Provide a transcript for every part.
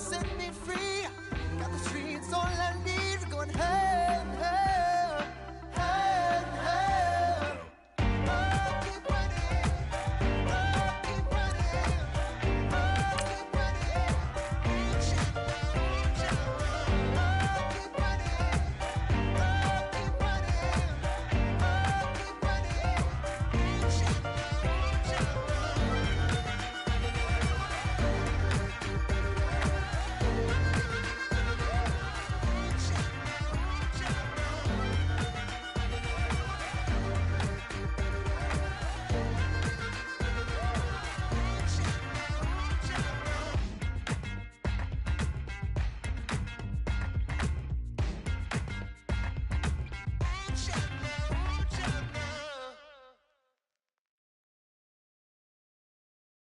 set me free. Got the streets all I need. Going home, home, home, home. Oh, keep running. Oh, keep running. Oh, keep running. Reach out, reach out. Oh, keep running. Oh, keep running. Oh, keep running. Reach out, reach out.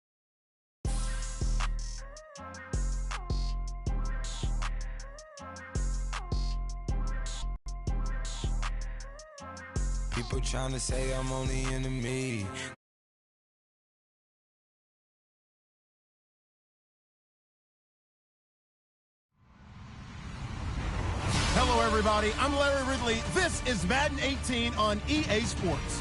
People trying to say I'm only enemy. Hello, everybody. I'm Larry Ridley. This is Madden 18 on EA Sports.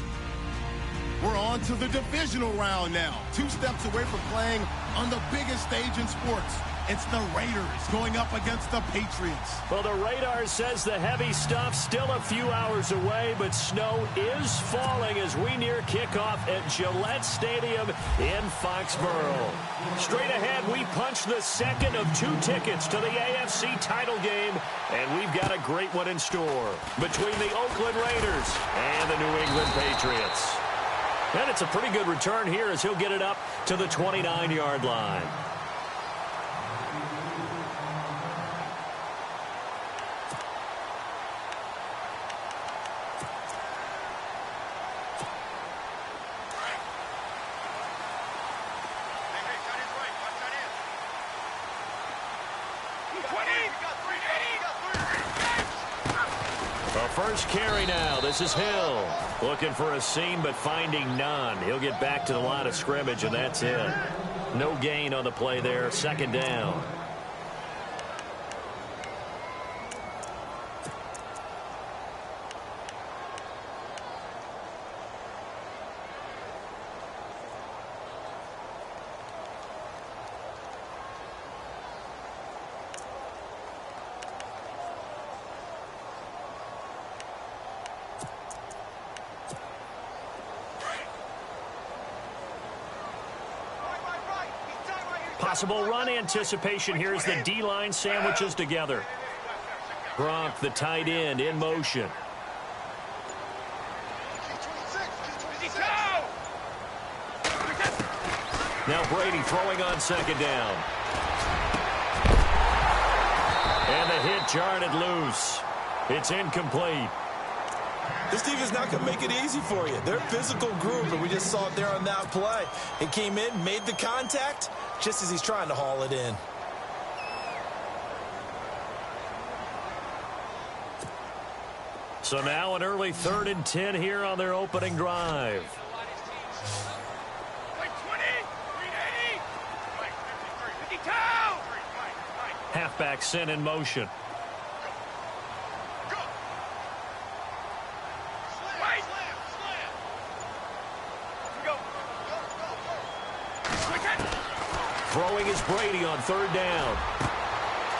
We're on to the divisional round now. 2 steps away from playing on the biggest stage in sports. It's the Raiders going up against the Patriots. Well, the radar says the heavy stuff's still a few hours away, but snow is falling as we near kickoff at Gillette Stadium in Foxborough. Straight ahead, we punch the second of 2 tickets to the AFC title game, and we've got a great one in store between the Oakland Raiders and the New England Patriots. And it's a pretty good return here as he'll get it up to the 29-yard line. First carry now. This is Hill. Looking for a seam, but finding none. He'll get back to the line of scrimmage, and that's it. No gain on the play there. Second down. Possible run anticipation here as the D-line sandwiches together. Gronk, the tight end, in motion. Now Brady throwing on second down. And the hit jarred it loose. It's incomplete. This defense not going to make it easy for you. They're a physical group, and we just saw it there on that play. It came in, made the contact, just as he's trying to haul it in. So now an early 3rd and 10 here on their opening drive. Halfback sent in motion. Throwing is Brady on 3rd down.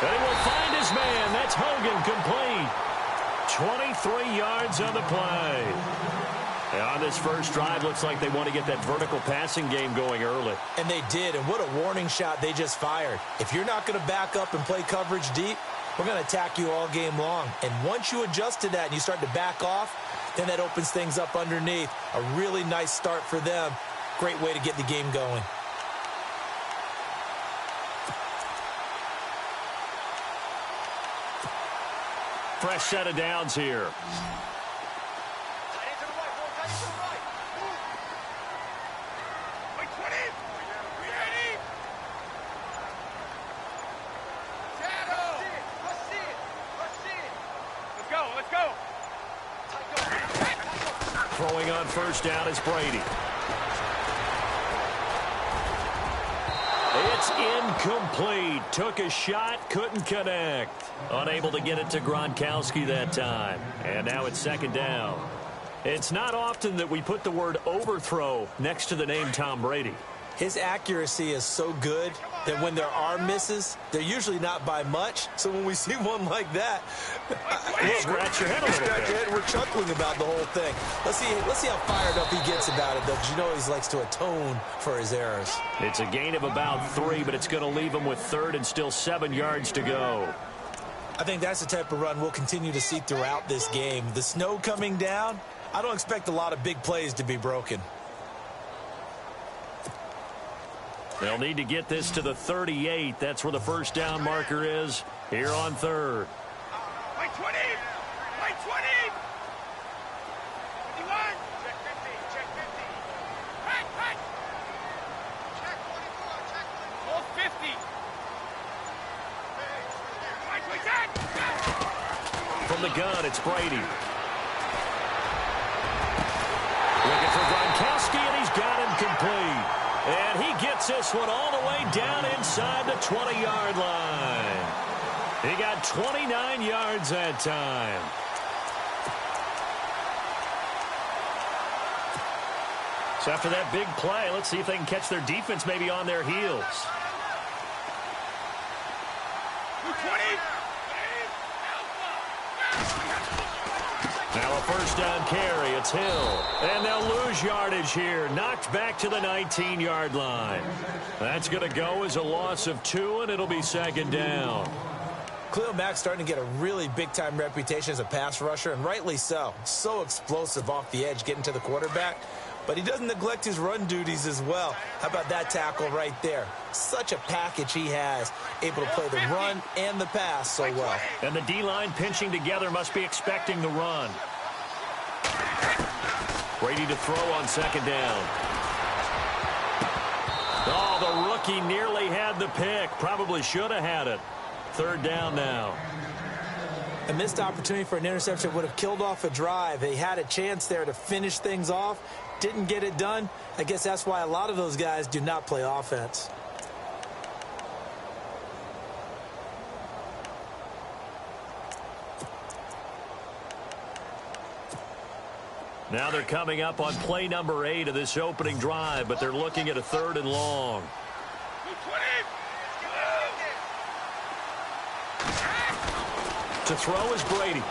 And he will find his man. That's Hogan, complete. 23 yards on the play. And on this first drive, looks like they want to get that vertical passing game going early. And they did, and what a warning shot they just fired. If you're not going to back up and play coverage deep, we're going to attack you all game long. And once you adjust to that and you start to back off, then that opens things up underneath. A really nice start for them. Great way to get the game going. Fresh set of downs here. Throwing on first down is Brady. It's It's incomplete. Took a shot, couldn't connect. Unable to get it to Gronkowski that time. And now it's second down. It's not often that we put the word overthrow next to the name Tom Brady. His accuracy is so good that when there are misses, they're usually not by much. So when we see one like that, scratch your head a little bit. We're chuckling about the whole thing. Let's see how fired up he gets about it, though, because you know he likes to atone for his errors. It's a gain of about 3, but it's going to leave him with third and still 7 yards to go. I think that's the type of run we'll continue to see throughout this game. The snow coming down, I don't expect a lot of big plays to be broken. They'll need to get this to the 38. That's where the first down marker is here on third. White 20! White 20! 51! Check 50, check 50. Hut, hut! Check 24, check 24. Hold 50. White 20! From the gun, it's Brady. Looking for Gronkowski, and he's got him complete. And he gets this one all the way down inside the 20-yard line. He got 29 yards that time. So after that big play, let's see if they can catch their defense maybe on their heels. 20! Now a first down carry. It's Hill. And they'll lose yardage here. Knocked back to the 19-yard line. That's going to go as a loss of 2, and it'll be second down. Khalil Mack's starting to get a really big-time reputation as a pass rusher, and rightly so. So explosive off the edge getting to the quarterback. But he doesn't neglect his run duties as well. How about that tackle right there? Such a package he has, able to play the run and the pass so well. And the D-line pinching together must be expecting the run. Brady to throw on second down. Oh, the rookie nearly had the pick. Probably should have had it. Third down now. A missed opportunity for an interception would have killed off a drive. They had a chance there to finish things off. Didn't get it done. I guess that's why a lot of those guys do not play offense. Now they're coming up on play number 8 of this opening drive, but they're looking at a third and long. To throw is Brady.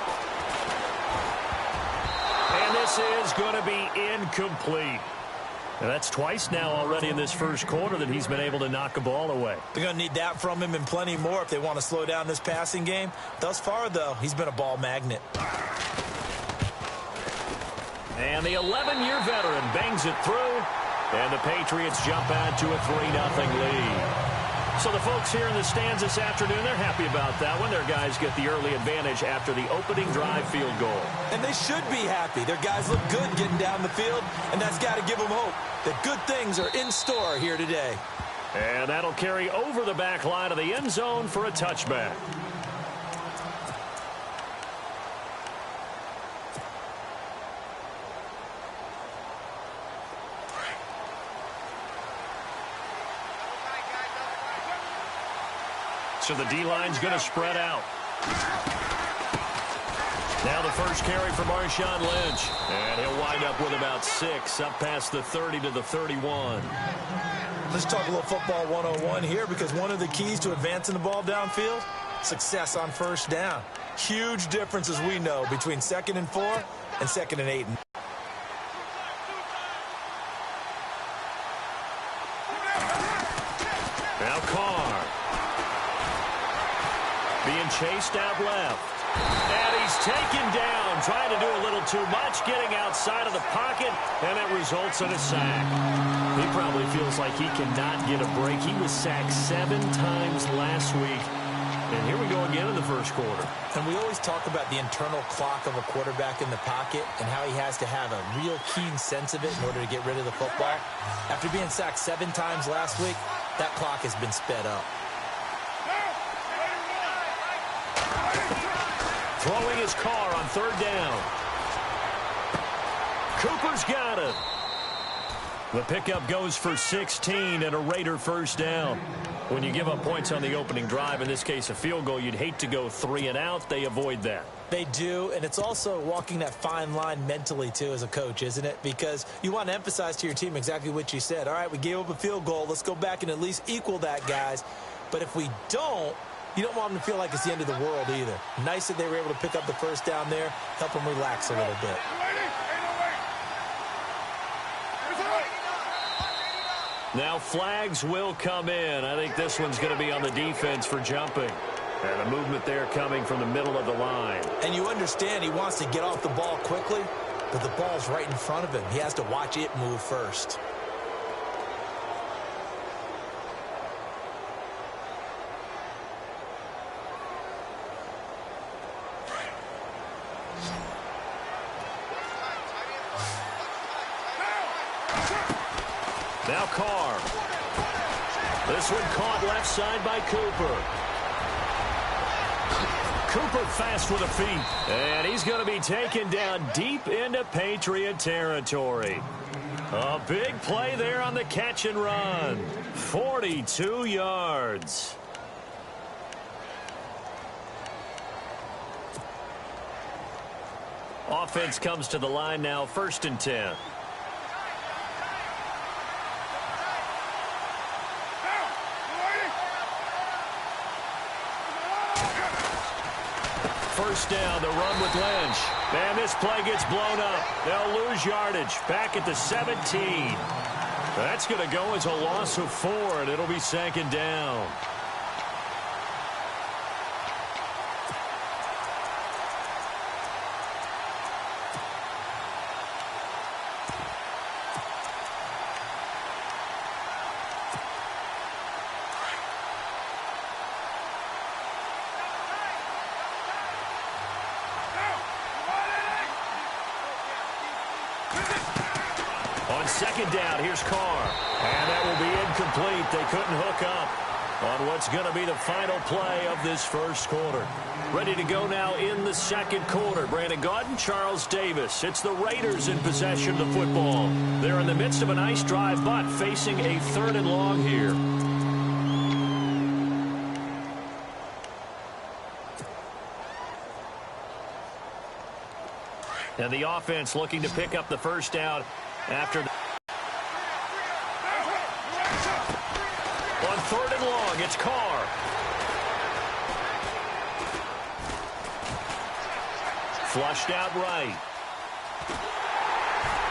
And this is going to be incomplete. And that's twice now already in this first quarter that he's been able to knock a ball away. They're going to need that from him and plenty more if they want to slow down this passing game. Thus far, though, he's been a ball magnet. And the 11-year veteran bangs it through. And the Patriots jump out to a 3-0 lead. So the folks here in the stands this afternoon, they're happy about that one. Their guys get the early advantage after the opening drive field goal. And they should be happy. Their guys look good getting down the field, and that's got to give them hope that good things are in store here today. And that'll carry over the back line of the end zone for a touchback. So the D-line's going to spread out. Now the first carry for Marshawn Lynch. And he'll wind up with about 6, up past the 30 to the 31. Let's talk a little football 101 here, because one of the keys to advancing the ball downfield, success on first down. Huge difference, as we know, between 2nd and 4 and 2nd and 8. Now Carr. Being chased out left. And he's taken down, trying to do a little too much, getting outside of the pocket, and it results in a sack. He probably feels like he cannot get a break. He was sacked 7 times last week. And here we go again in the first quarter. And we always talk about the internal clock of a quarterback in the pocket and how he has to have a real keen sense of it in order to get rid of the football. After being sacked 7 times last week, that clock has been sped up. Throwing his Carr on third down. Cooper's got it. The pickup goes for 16 and a Raider first down. When you give up points on the opening drive, in this case a field goal, you'd hate to go 3 and out. They avoid that. They do, and it's also walking that fine line mentally, too, as a coach, isn't it? Because you want to emphasize to your team exactly what you said. All right, we gave up a field goal. Let's go back and at least equal that, guys. But if we don't, you don't want them to feel like it's the end of the world either. Nice that they were able to pick up the first down there, help them relax a little bit. Now flags will come in. I think this one's going to be on the defense for jumping. And a movement there coming from the middle of the line. And you understand he wants to get off the ball quickly, but the ball's right in front of him. He has to watch it move first. Now Carr. This one caught left side by Cooper. Cooper fast with the feet. And he's going to be taken down deep into Patriot territory. A big play there on the catch and run. 42 yards. Offense comes to the line now, 1st and 10. First down, the run with Lynch. And this play gets blown up. They'll lose yardage. Back at the 17. That's going to go as a loss of 4, and it'll be 2nd down. On 2nd down, here's Carr. And that will be incomplete. They couldn't hook up on what's going to be the final play of this first quarter. Ready to go now in the 2nd quarter. Brandon Gaudin, Charles Davis. It's the Raiders in possession of the football. They're in the midst of a nice drive, but facing a 3rd and long here. And the offense looking to pick up the first down after the... On 3rd and long, it's Carr. Flushed out right.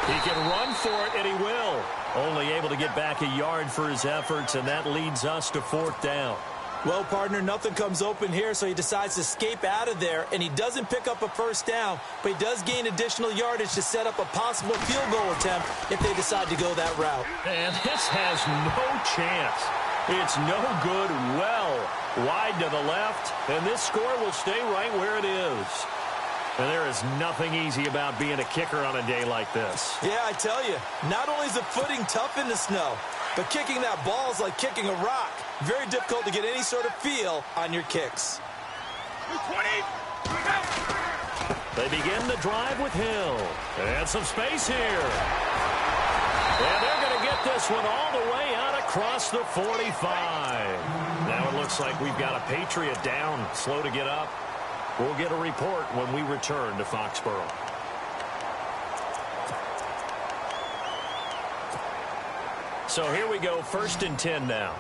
He can run for it, and he will. Only able to get back a yard for his efforts, and that leads us to 4th down. Well, partner, nothing comes open here, so he decides to escape out of there, and he doesn't pick up a first down, but he does gain additional yardage to set up a possible field goal attempt if they decide to go that route. And this has no chance. It's no good, well wide to the left, and this score will stay right where it is. And there is nothing easy about being a kicker on a day like this. Yeah, I tell you, not only is the footing tough in the snow, but kicking that ball is like kicking a rock. Very difficult to get any sort of feel on your kicks. They begin the drive with Hill. And some space here. And they're going to get this one all the way out across the 45. Now it looks like we've got a Patriot down, slow to get up. We'll get a report when we return to Foxborough. So here we go, 1st and 10 now.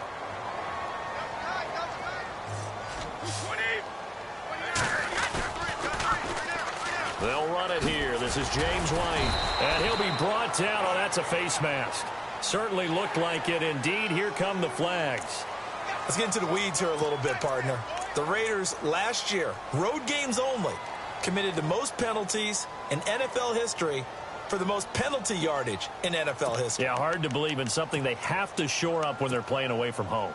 They'll run it here. This is James White. And he'll be brought down. Oh, that's a face mask. Certainly looked like it. Indeed, here come the flags. Let's get into the weeds here a little bit, partner. The Raiders last year, road games only, committed the most penalties in NFL history for the most penalty yardage in NFL history. Yeah, hard to believe in something they have to shore up when they're playing away from home.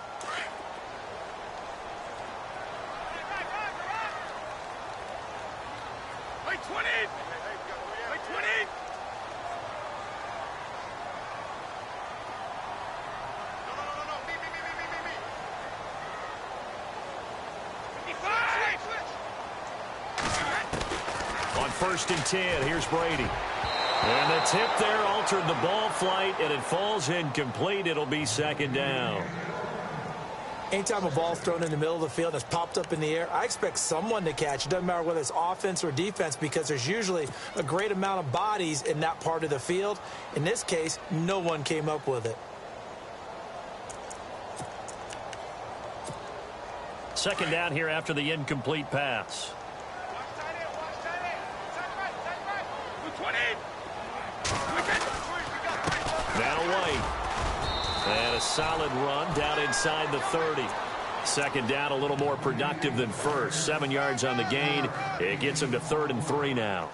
On 1st and 10, here's Brady. And the tip there altered the ball flight, and it falls incomplete. It'll be second down. Anytime a ball's thrown in the middle of the field and it's popped up in the air, I expect someone to catch. It doesn't matter whether it's offense or defense because there's usually a great amount of bodies in that part of the field. In this case, no one came up with it. Second down here after the incomplete pass. Now White. And a solid run down inside the 30. Second down a little more productive than first. 7 yards on the gain. It gets him to 3rd and 3 now.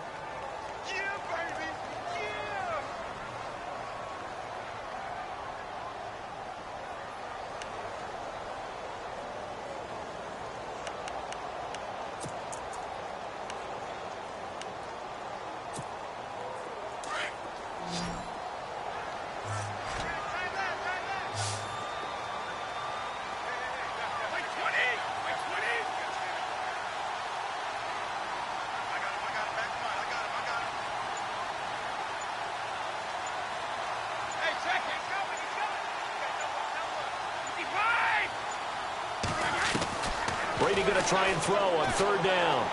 Brady going to try and throw on 3rd down.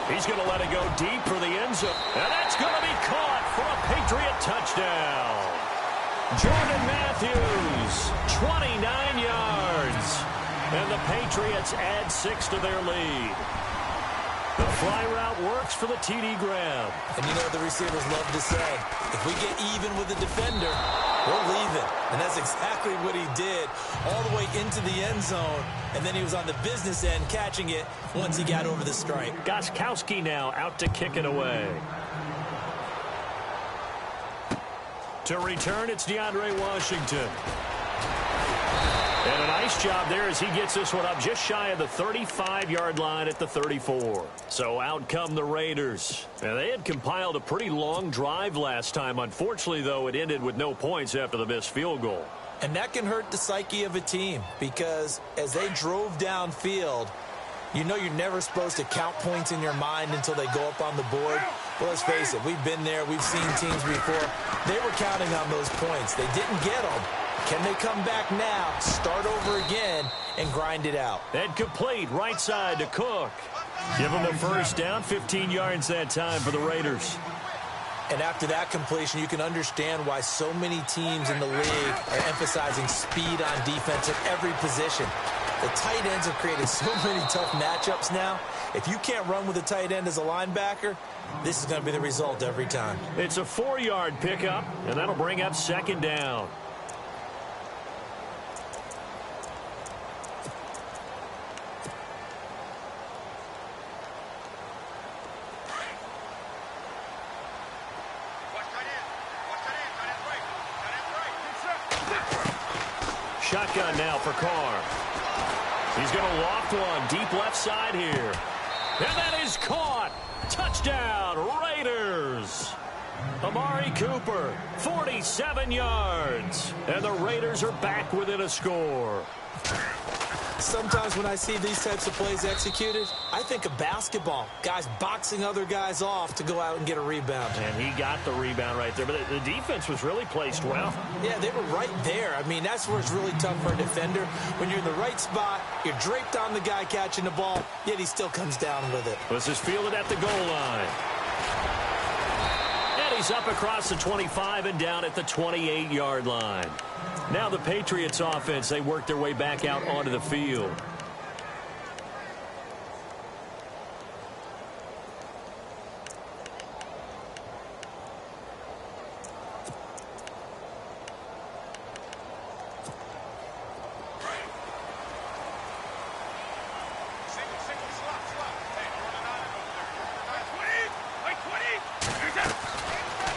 He's going to let it go deep for the end zone. And that's going to be caught for a Patriot touchdown. Jordan Matthews, 29 yards. And the Patriots add 6 to their lead. The fly route works for the TD grab. And you know what the receivers love to say? If we get even with the defender, we're leaving. And that's exactly what he did all the way into the end zone. And then he was on the business end catching it once he got over the stripe. Gostkowski now out to kick it away. To return, it's DeAndre Washington. And a nice job there as he gets this one up just shy of the 35-yard line at the 34. So out come the Raiders. And they had compiled a pretty long drive last time. Unfortunately, though, it ended with no points after the missed field goal. And that can hurt the psyche of a team because as they drove downfield, you know you're never supposed to count points in your mind until they go up on the board. Well, let's face it, we've been there. We've seen teams before. They were counting on those points. They didn't get them. Can they come back now, start over again, and grind it out? And complete right side to Cook. Give them a first down, 15 yards that time for the Raiders. And after that completion, you can understand why so many teams in the league are emphasizing speed on defense at every position. The tight ends have created so many tough matchups now. If you can't run with a tight end as a linebacker, this is going to be the result every time. It's a 4-yard pickup, and that'll bring up second down. Shotgun now for Carr. He's going to loft one deep left side here. And that is caught. Touchdown, Raiders. Amari Cooper, 47 yards. And the Raiders are back within a score. Sometimes when I see these types of plays executed, I think of basketball. Guys boxing other guys off to go out and get a rebound. And he got the rebound right there. But the defense was really placed well. Yeah, they were right there. I mean, that's where it's really tough for a defender. When you're in the right spot, you're draped on the guy catching the ball, yet he still comes down with it. This is fielded at the goal line. And he's up across the 25 and down at the 28-yard line. Now the Patriots offense, they work their way back out onto the field.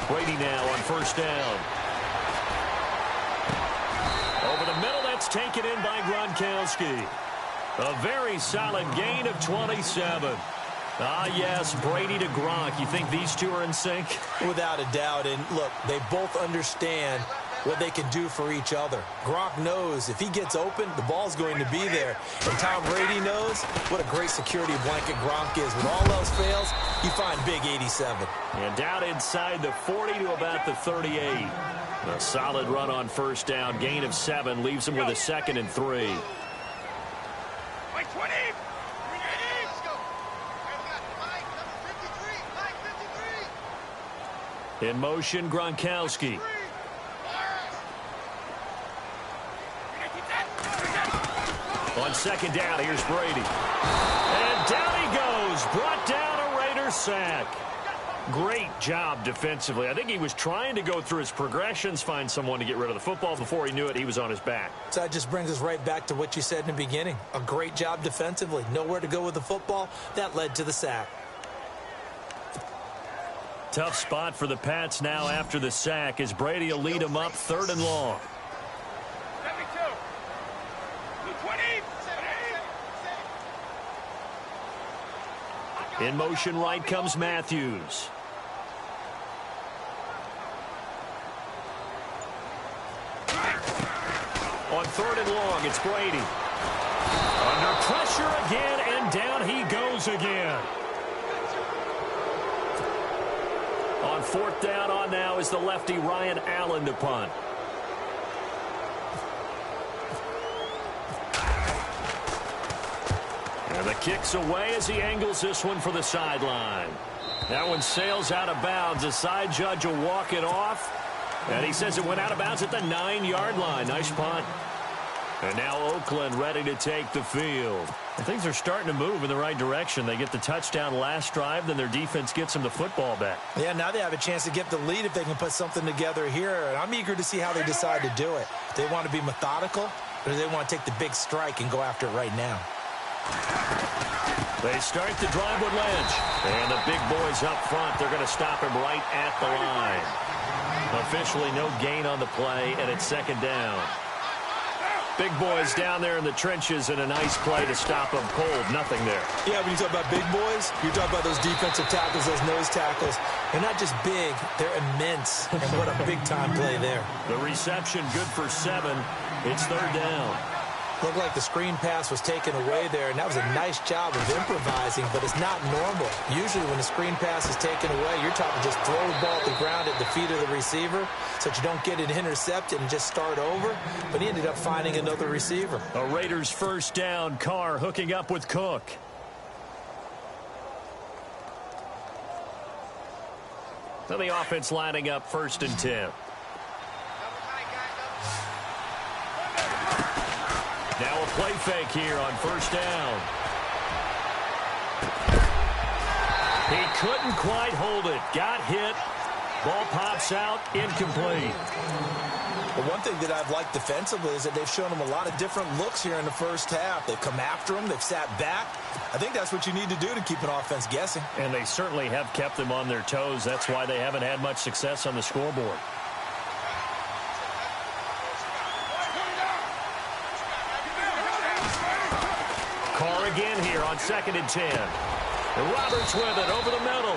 Brady now on first down. Over the middle, that's taken in by Gronkowski. A very solid gain of 27. Ah, yes, Brady to Gronk. You think these two are in sync? Without a doubt. And look, they both understand what they can do for each other. Gronk knows if he gets open, the ball's going to be there. And Tom Brady knows what a great security blanket Gronk is. When all else fails, you find big 87. And down inside the 40 to about the 38. A solid run on first down. Gain of 7 leaves him with a 2nd and 3. Like 20. Let's go. We got Mike, number 53. Mike, 53. In motion, Gronkowski. On second down, here's Brady. And down he goes. Brought down a Raiders sack. Great job defensively. I think he was trying to go through his progressions, find someone to get rid of the football. Before he knew it, he was on his back. So that just brings us right back to what you said in the beginning. A great job defensively. Nowhere to go with the football. That led to the sack. Tough spot for the Pats now after the sack as Brady will lead them up 3rd and long. 72. 220. In motion right comes Matthews. On 3rd and long, it's Brady. Under pressure again, and down he goes again. On 4th down on now is the lefty Ryan Allen to punt. And the kick's away as he angles this one for the sideline. That one sails out of bounds. The side judge will walk it off. And he says it went out of bounds at the 9-yard line. Nice punt. And now Oakland ready to take the field. And things are starting to move in the right direction. They get the touchdown last drive, then their defense gets them the football back. Yeah, now they have a chance to get the lead if they can put something together here. And I'm eager to see how they decide to do it. They want to be methodical, or do they want to take the big strike and go after it right now? They start the drive with Lynch. And the big boys up front, they're going to stop him right at the line. Officially no gain on the play, and it's 2nd down. Big boys down there in the trenches, and a nice play to stop them cold. Nothing there. Yeah, when you talk about big boys, you're talking about those defensive tackles, those nose tackles. They're not just big, they're immense. And what a big-time play there. The reception good for 7. It's 3rd down. Looked like the screen pass was taken away there, and that was a nice job of improvising, but it's not normal. Usually when the screen pass is taken away, you're talking just throw the ball at the ground at the feet of the receiver so that you don't get it intercepted and just start over, but he ended up finding another receiver. A Raiders 1st down. Carr hooking up with Cook. So the offense lining up 1st and 10. Now a play fake here on 1st down. He couldn't quite hold it. Got hit. Ball pops out. Incomplete. But one thing that I've liked defensively is that they've shown him a lot of different looks here in the first half. They've come after him. They've sat back. I think that's what you need to do to keep an offense guessing. And they certainly have kept them on their toes. That's why they haven't had much success on the scoreboard. Carr again here on 2nd and 10. And Roberts with it over the middle.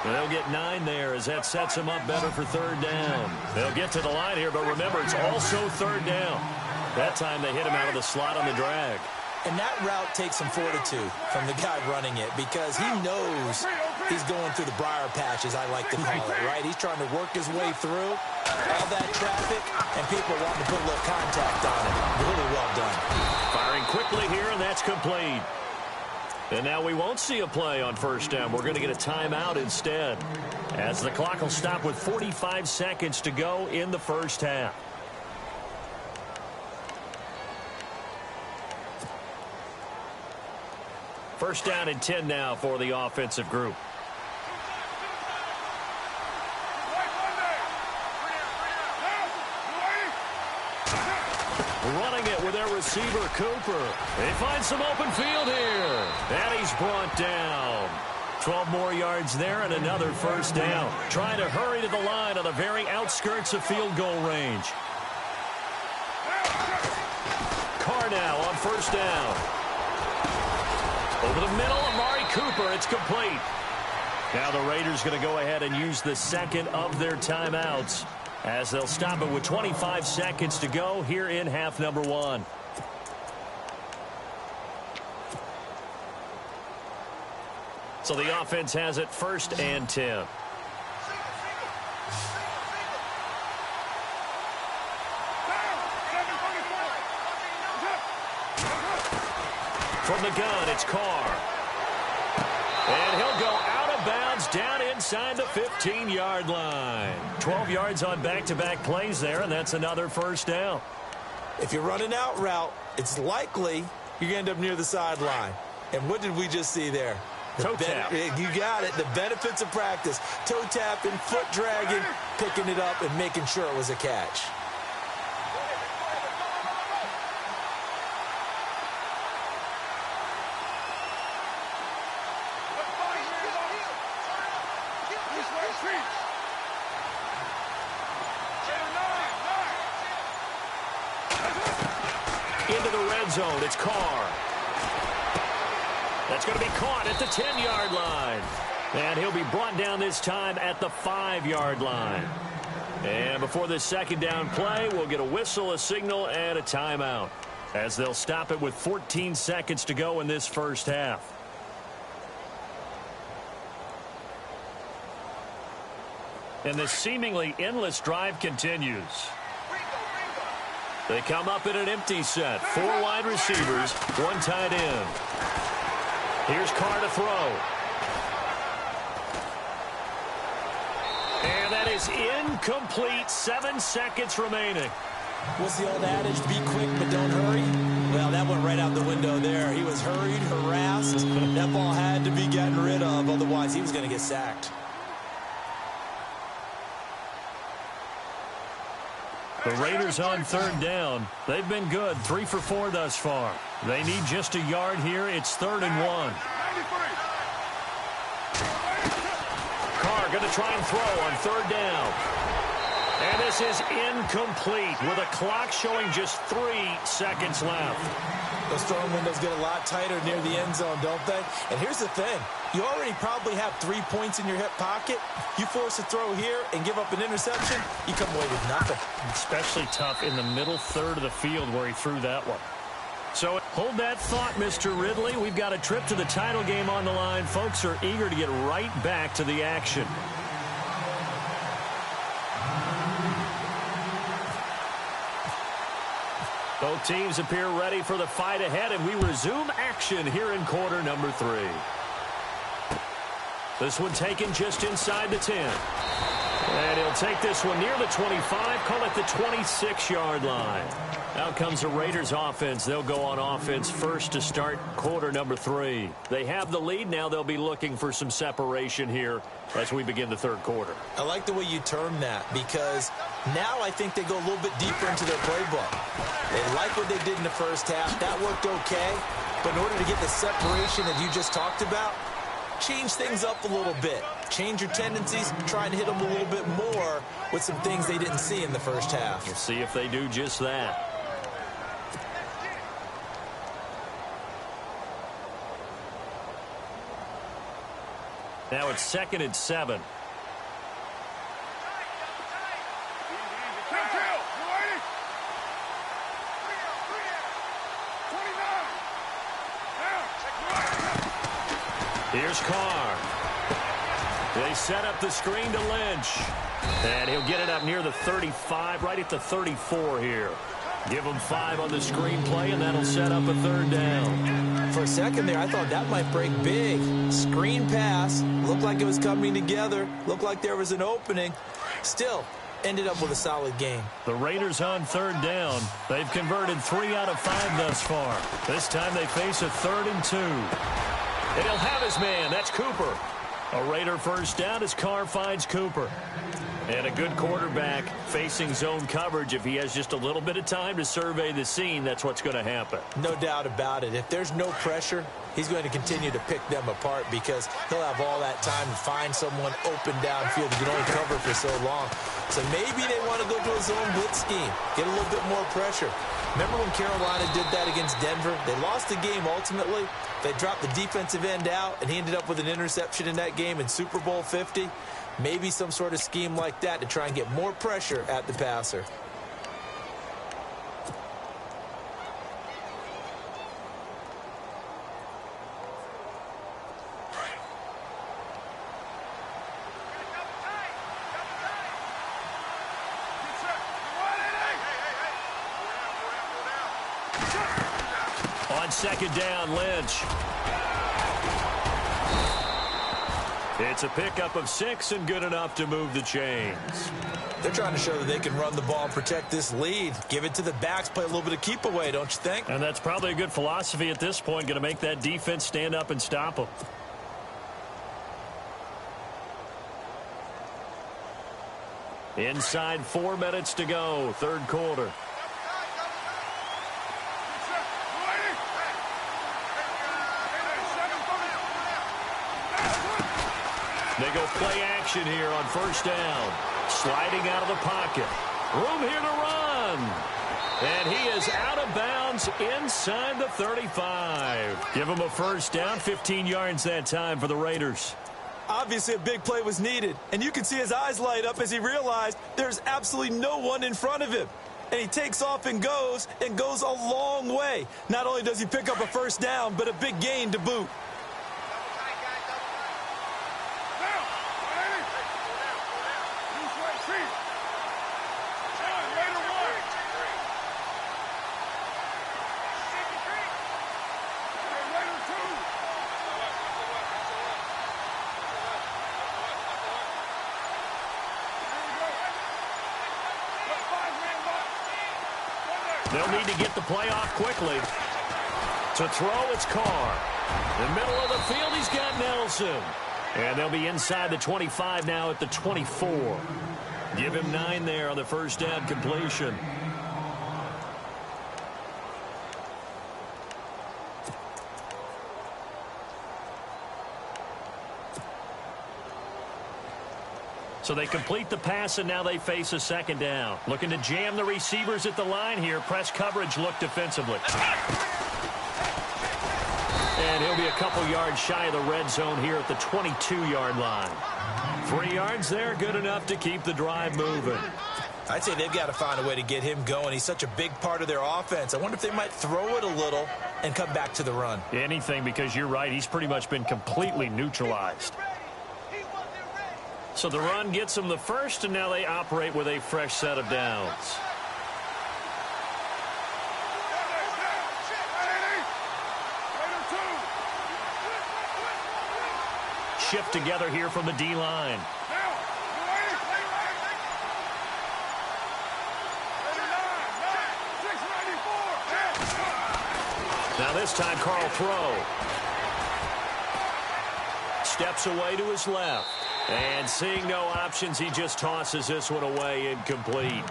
And they'll get 9 there as that sets them up better for 3rd down. They'll get to the line here, but remember, it's also 3rd down. That time they hit him out of the slot on the drag. And that route takes some fortitude from the guy running it because he knows he's going through the briar patch, as I like to call it, right? He's trying to work his way through all that traffic, and people are wanting to put a little contact on it. Really well done. Firing quickly here, and that's complete. And now we won't see a play on 1st down. We're going to get a timeout instead, as the clock will stop with 45 seconds to go in the 1st half. First down and 10 now for the offensive group. Running it with their receiver, Cooper. They find some open field here. And he's brought down. 12 more yards there and another 1st down. Trying to hurry to the line on the very outskirts of field goal range. Carr now on 1st down. Over the middle, Amari Cooper. It's complete. Now the Raiders going to go ahead and use the 2nd of their timeouts. as they'll stop it with 25 seconds to go here in half number 1. So the offense has it 1st and 10. From the gun, it's Carr. And he'll go out of bounds down inside the 15-yard line. 12 yards on back-to-back plays there, and that's another 1st down. If you're running out route, it's likely you're going to end up near the sideline. And what did we just see there? Toe tap. You got it. The benefits of practice. Toe tapping, foot dragging, picking it up, and making sure it was a catch. Into the red zone, it's Carr. That's going to be caught at the 10-yard line. And he'll be brought down this time at the 5-yard line. And before this 2nd down play, we'll get a whistle, a signal, and a timeout, as they'll stop it with 14 seconds to go in this 1st half. And this seemingly endless drive continues. They come up in an empty set. 4 wide receivers, 1 tight end. Here's Carr to throw. And that is incomplete. 7 seconds remaining. What's the old adage? Be quick, but don't hurry. Well, that went right out the window there. He was hurried, harassed. That ball had to be gotten rid of. Otherwise, he was going to get sacked. The Raiders on 3rd down. They've been good, 3 for 4 thus far. They need just a yard here. It's 3rd and 1. Carr going to try and throw on 3rd down. And this is incomplete with a clock showing just 3 seconds left. Those throwing windows get a lot tighter near the end zone, don't they? And here's the thing. You already probably have 3 points in your hip pocket. You force a throw here and give up an interception, you come away with nothing. Especially tough in the middle third of the field where he threw that one. So hold that thought, Mr. Ridley. We've got a trip to the title game on the line. Folks are eager to get right back to the action. Both teams appear ready for the fight ahead, and we resume action here in quarter number 3. This one taken just inside the 10. And he'll take this one near the 25, call it the 26-yard line. Out comes the Raiders offense. They'll go on offense first to start quarter number 3. They have the lead. Now they'll be looking for some separation here as we begin the 3rd quarter. I like the way you term that, because now I think they go a little bit deeper into their playbook. They like what they did in the 1st half. That worked okay. But in order to get the separation that you just talked about, change things up a little bit. Change your tendencies, try and hit them a little bit more with some things they didn't see in the 1st half. We'll see if they do just that. Now it's 2nd and 7. Here's Carr. They set up the screen to Lynch. And he'll get it up near the 35, right at the 34 here. Give him 5 on the screen play, and that'll set up a 3rd down. For a second there, I thought that might break big. Screen pass. Looked like it was coming together. Looked like there was an opening. Still, ended up with a solid game. The Raiders on 3rd down. They've converted 3 out of 5 thus far. This time they face a 3rd and 2. And he'll have his man. That's Cooper. A Raider 1st down as Carr finds Cooper. And a good quarterback facing zone coverage. If he has just a little bit of time to survey the scene, that's what's going to happen. No doubt about it. If there's no pressure, he's going to continue to pick them apart because he'll have all that time to find someone open downfield. You can only cover for so long. So maybe they want to go to a zone blitz scheme, get a little bit more pressure. Remember when Carolina did that against Denver? They lost the game ultimately. They dropped the defensive end out, and he ended up with an interception in that game in Super Bowl 50. Maybe some sort of scheme like that to try and get more pressure at the passer. On second down, Lynch. It's a pickup of 6 and good enough to move the chains. They're trying to show that they can run the ball and protect this lead. Give it to the backs, play a little bit of keep away, don't you think? And that's probably a good philosophy at this point, going to make that defense stand up and stop them. Inside 4 minutes to go, third quarter. They go play action here on first down. Sliding out of the pocket. Room here to run. And he is out of bounds inside the 35. Give him a first down, 15 yards that time for the Raiders. Obviously, a big play was needed, and you can see his eyes light up as he realized there's absolutely no one in front of him. And he takes off and goes a long way. Not only does he pick up a first down, but a big gain to boot. They'll need to get the play off quickly. To throw, it's Carr. In the middle of the field, he's got Nelson. And they'll be inside the 25 now at the 24. Give him 9 there on the first down completion. So they complete the pass, and now they face a second down. Looking to jam the receivers at the line here. Press coverage look defensively. And he'll be a couple yards shy of the red zone here at the 22-yard line. 3 yards there, good enough to keep the drive moving. I'd say they've got to find a way to get him going. He's such a big part of their offense. I wonder if they might throw it a little and come back to the run. Anything, because you're right. He's pretty much been completely neutralized. So the run gets them the first, and now they operate with a fresh set of downs. Shift together here from the D-line. Now this time, Carl throw. Steps away to his left. And seeing no options, he just tosses this one away, incomplete.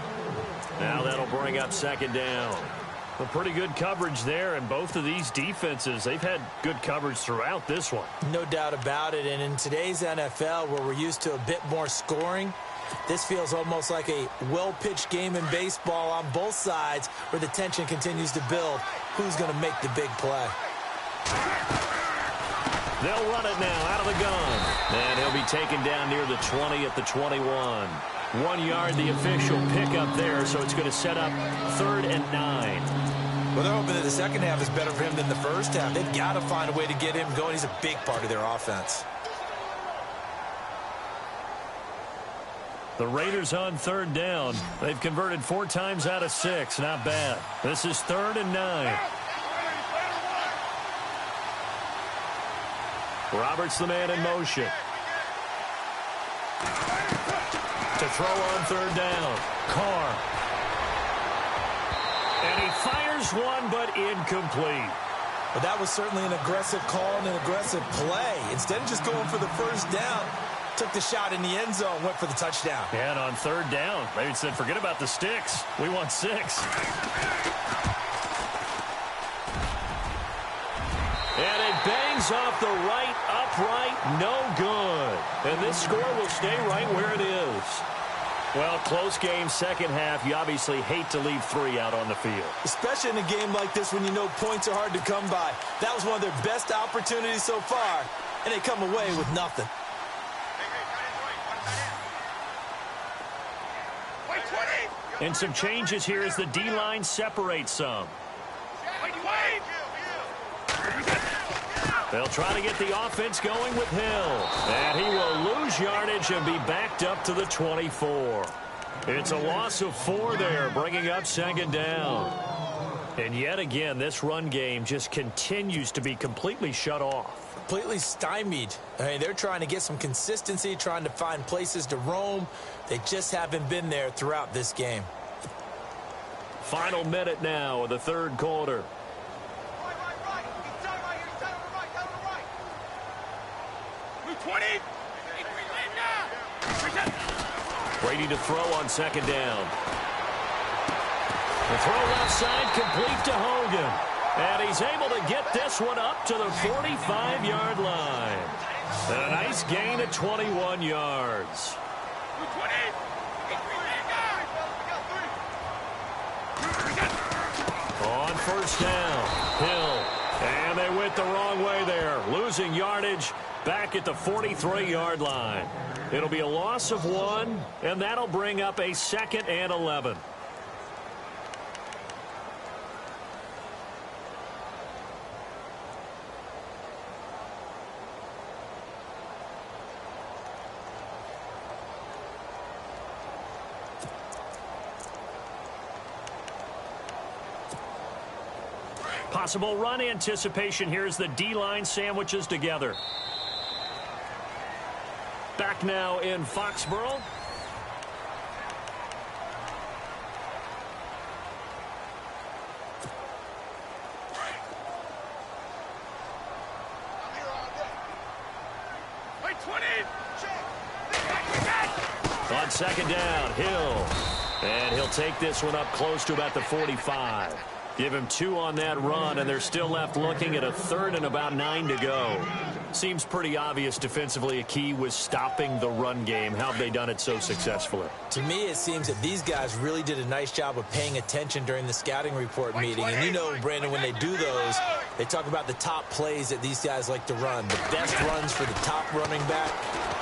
Now that'll bring up second down. A pretty good coverage there, and both of these defenses, they've had good coverage throughout this one. No doubt about it, and in today's NFL, where we're used to a bit more scoring, this feels almost like a well-pitched game in baseball on both sides where the tension continues to build. Who's going to make the big play? They'll run it now out of the gun. And he'll be taken down near the 20 at the 21. 1 yard, the official pickup there, so it's going to set up 3rd and 9. Well, they're hoping that the second half is better for him than the first half. They've got to find a way to get him going. He's a big part of their offense. The Raiders on 3rd down. They've converted 4 times out of 6. Not bad. This is 3rd and 9. Roberts the man in motion. To throw on 3rd down. Carr. And he fires one, but incomplete. But that was certainly an aggressive call and an aggressive play. Instead of just going for the first down, took the shot in the end zone, went for the touchdown. And on 3rd down, they said, forget about the sticks. We want 6. And it bangs off the right upright, no good. And this score will stay right where it is. Well, close game, second half. You obviously hate to leave 3 out on the field. Especially in a game like this when you know points are hard to come by. That was one of their best opportunities so far, and they come away with nothing. And some changes here as the D-line separates some. They'll try to get the offense going with Hill. And he will lose yardage and be backed up to the 24. It's a loss of 4 there, bringing up second down. And yet again, this run game just continues to be completely shut off. Completely stymied. I mean, they're trying to get some consistency, trying to find places to roam. They just haven't been there throughout this game. Final minute now of the third quarter. Right. He's down right here. He's down on the right. Down on the right. Move 20. Brady to throw on second down. The throw left side complete to Hogan. And he's able to get this one up to the 45-yard line. And a nice gain of 21 yards. On first down, Hill. And they went the wrong way there, losing yardage back at the 43-yard line. It'll be a loss of 1, and that'll bring up a 2nd and 11. Possible run anticipation here as the D-line sandwiches together. Back now in Foxborough. On second down, Hill. And he'll take this one up close to about the 45. Give him 2 on that run, and they're still left looking at a 3rd and about 9 to go. Seems pretty obvious defensively a key was stopping the run game. How have they done it so successfully? To me, it seems that these guys really did a nice job of paying attention during the scouting report meeting. And you know, Brandon, when they do those, they talk about the top plays that these guys like to run. The best runs for the top running back,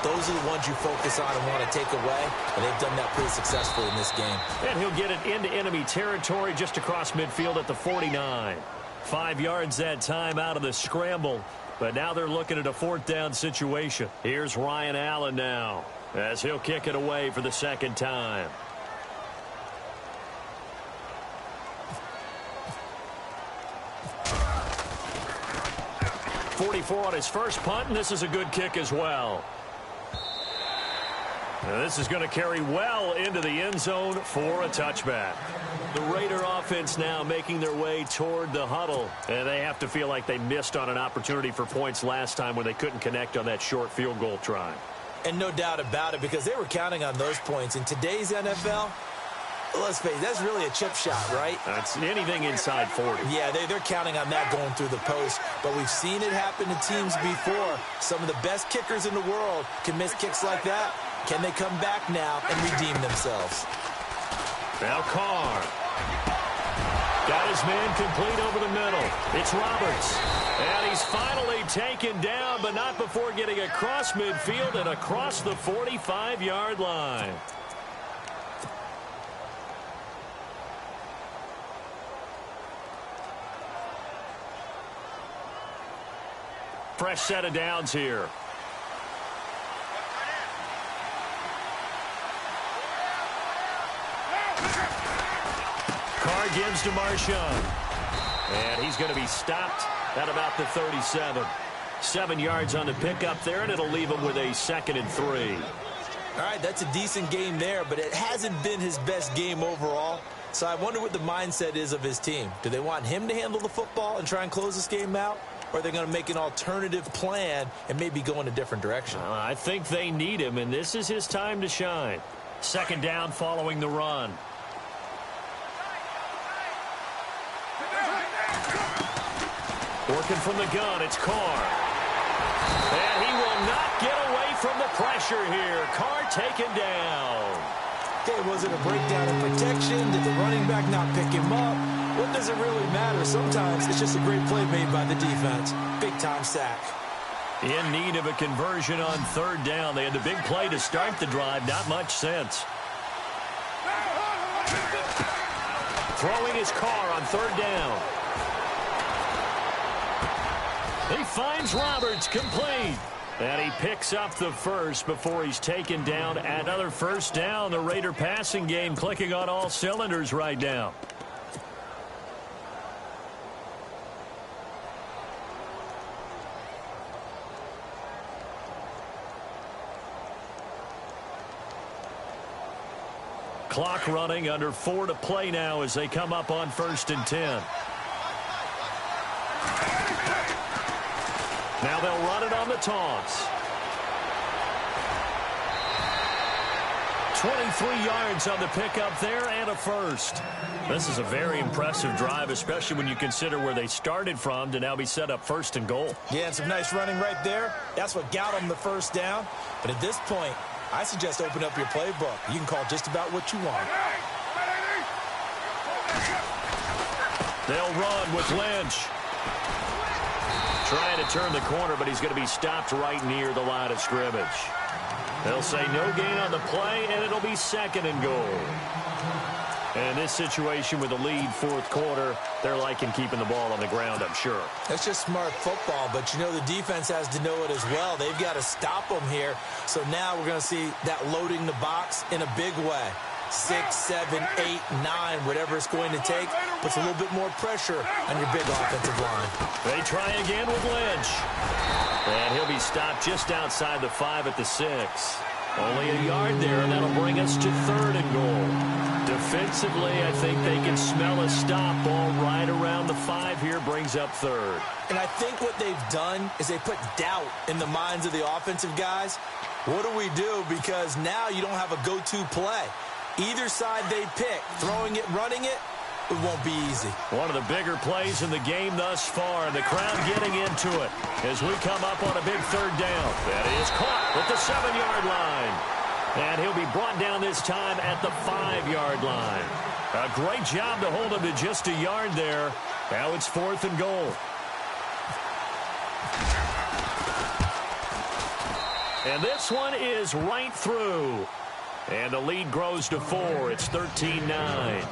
those are the ones you focus on and want to take away. And they've done that pretty successfully in this game. And he'll get it into enemy territory just across midfield at the 49. 5 yards that time out of the scramble. But now they're looking at a 4th down situation. Here's Ryan Allen now as he'll kick it away for the 2nd time. .44 on his first punt, and this is a good kick as well. Now this is going to carry well into the end zone for a touchback. The Raider offense now making their way toward the huddle. And they have to feel like they missed on an opportunity for points last time when they couldn't connect on that short field goal try. And no doubt about it, because they were counting on those points. In today's NFL, let's face it, that's really a chip shot, right? That's anything inside 40. Yeah, they're counting on that going through the post. But we've seen it happen to teams before. Some of the best kickers in the world can miss kicks like that. Can they come back now and redeem themselves? Now Carr. Got his man complete over the middle. It's Roberts. And he's finally taken down, but not before getting across midfield and across the 45-yard line. Fresh set of downs here. Carr gives to Marshawn. And he's going to be stopped at about the 37. 7 yards on the pickup there, and it'll leave him with a 2nd and 3. All right, that's a decent game there, but it hasn't been his best game overall. So I wonder what the mindset is of his team. Do they want him to handle the football and try and close this game out? Or are they going to make an alternative plan and maybe go in a different direction? I think they need him, and this is his time to shine. 2nd down following the run. Working from the gun, it's Carr. And he will not get away from the pressure here. Carr taken down. Okay, was it a breakdown in protection? Did the running back not pick him up? What does it really matter? Sometimes it's just a great play made by the defense. Big-time sack. In need of a conversion on 3rd down. They had the big play to start the drive. Not much sense. throwing his car on third down. He finds Roberts, complete. And he picks up the first before he's taken down. Another first down. The Raider passing game clicking on all cylinders right now. Clock running, under 4 to play now as they come up on 1st and 10. Now they'll run it on the toss. 23 yards on the pickup there and a first. This is a very impressive drive, especially when you consider where they started from to now be set up 1st and goal. Yeah, and some nice running right there. That's what got them the first down. But at this point, I suggest open up your playbook. You can call just about what you want. They'll run with Lynch. Trying to turn the corner, but he's going to be stopped right near the line of scrimmage. They'll say no gain on the play, and it'll be 2nd and goal. And in this situation with the lead 4th quarter, they're liking keeping the ball on the ground, I'm sure. That's just smart football, but you know the defense has to know it as well. They've got to stop them here. So now we're going to see that loading the box in a big way. 6, 7, 8, 9, whatever it's going to take, puts a little bit more pressure on your big offensive line. They try again with Lynch. And he'll be stopped just outside the 5 at the 6. Only a yard there, and that'll bring us to 3rd and goal. Defensively, I think they can smell a stop. Ball right around the 5 here, brings up 3rd. And I think what they've done is they put doubt in the minds of the offensive guys. What do we do? Because now you don't have a go-to play. Either side they pick, throwing it, running it, it won't be easy. One of the bigger plays in the game thus far, and the crowd getting into it as we come up on a big 3rd down. That is caught at the 7-yard line. And he'll be brought down this time at the 5-yard line. A great job to hold him to just a yard there. Now it's 4th and goal. And this one is right through. And the lead grows to 4. It's 13-9.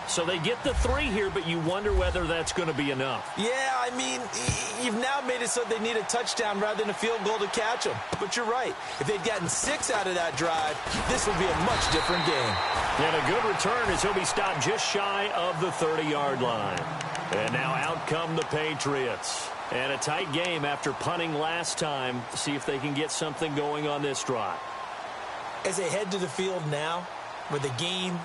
So they get the 3 here, but you wonder whether that's going to be enough. Yeah, I mean, you've now made it so they need a touchdown rather than a field goal to catch them. But you're right. If they'd gotten 6 out of that drive, this would be a much different game. And a good return as he'll be stopped just shy of the 30-yard line. And now out come the Patriots. And a tight game after punting last time. See if they can get something going on this drive. As they head to the field now, with the game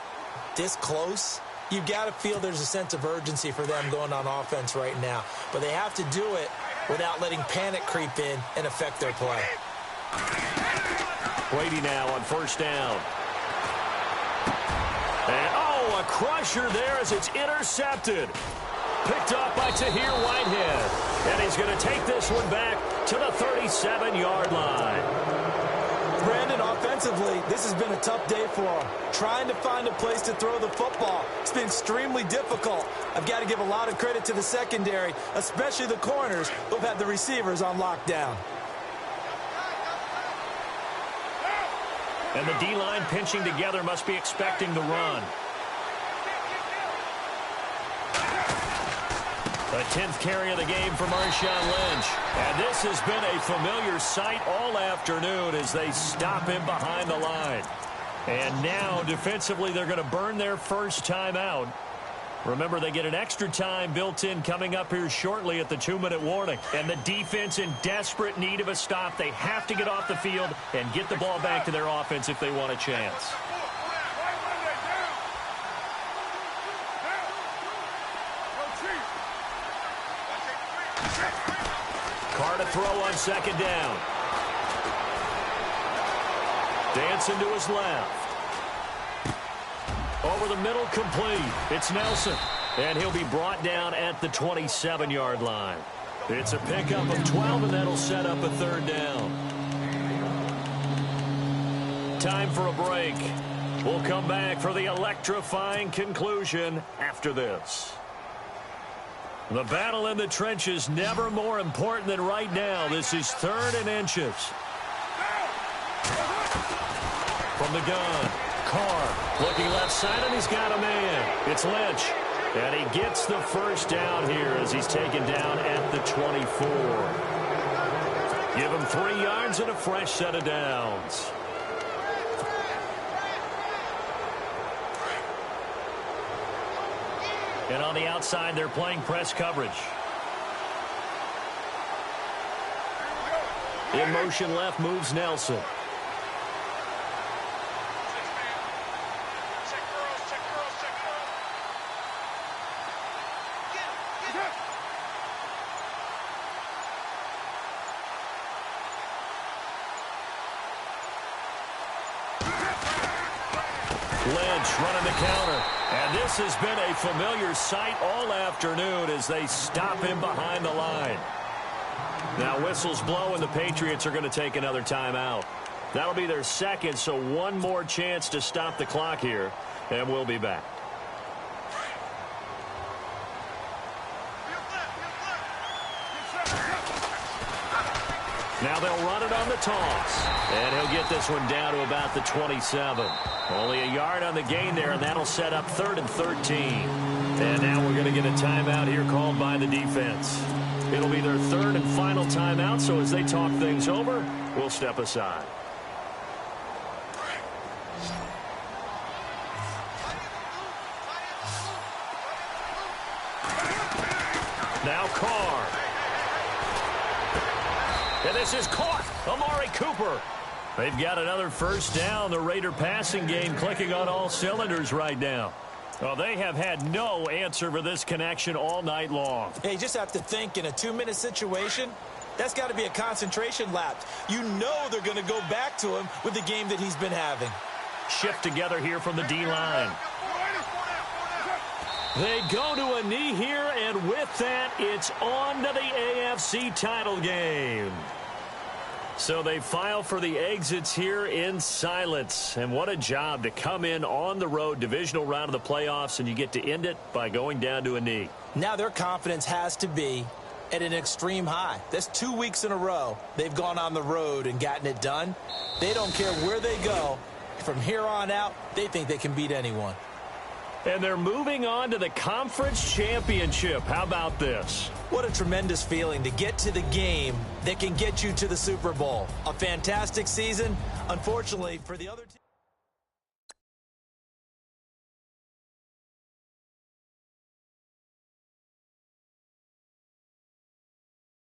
this close, you've got to feel there's a sense of urgency for them going on offense right now. But they have to do it without letting panic creep in and affect their play. Brady now on 1st down. And, oh, a crusher there as it's intercepted. Picked up by Tahir Whitehead. And he's going to take this one back to the 37-yard line. Brandon, offensively, this has been a tough day for him. Trying to find a place to throw the football. It's been extremely difficult. I've got to give a lot of credit to the secondary, especially the corners who've had the receivers on lockdown. And the D-line pinching together must be expecting the run. The 10th carry of the game for Marshawn Lynch. And this has been a familiar sight all afternoon as they stop him behind the line. And now, defensively, they're going to burn their first time out. Remember, they get an extra time built in coming up here shortly at the 2-minute warning. And the defense in desperate need of a stop. They have to get off the field and get the ball back to their offense if they want a chance. Carr to throw on 2nd down. Dancing to his left. Over the middle, complete. It's Nelson. And he'll be brought down at the 27-yard line. It's a pickup of 12, and that'll set up a 3rd down. Time for a break. We'll come back for the electrifying conclusion after this. The battle in the trenches never more important than right now. This is 3rd and inches. From the gun, Carr looking left side, and he's got a man. It's Lynch. And he gets the first down here as he's taken down at the 24. Give him 3 yards and a fresh set of downs. And on the outside, they're playing press coverage. In motion left moves Nelson. Lynch running the counter. And this has been a familiar sight all afternoon as they stop him behind the line. Now whistles blow and the Patriots are going to take another timeout. That'll be their second, so one more chance to stop the clock here, and we'll be back. Now they'll run it on the toss. And he'll get this one down to about the 27. Only a yard on the gain there, and that'll set up 3rd and 13. And now we're going to get a timeout here called by the defense. It'll be their 3rd and final timeout, so as they talk things over, we'll step aside. Now Carr. And this is caught. Amari Cooper. They've got another first down. The Raider passing game clicking on all cylinders right now. Well, they have had no answer for this connection all night long. Hey, you just have to think in a 2-minute situation, that's got to be a concentration lapse. You know they're going to go back to him with the game that he's been having. Shift together here from the D-line. They go to a knee here, and with that, it's on to the AFC title game. So they file for the exits here in silence. And what a job to come in on the road, divisional round of the playoffs, and you get to end it by going down to a knee. Now their confidence has to be at an extreme high. That's 2 weeks in a row they've gone on the road and gotten it done. They don't care where they go. From here on out, they think they can beat anyone. And they're moving on to the conference championship. How about this? What a tremendous feeling to get to the game that can get you to the Super Bowl. A fantastic season. Unfortunately, for the other team.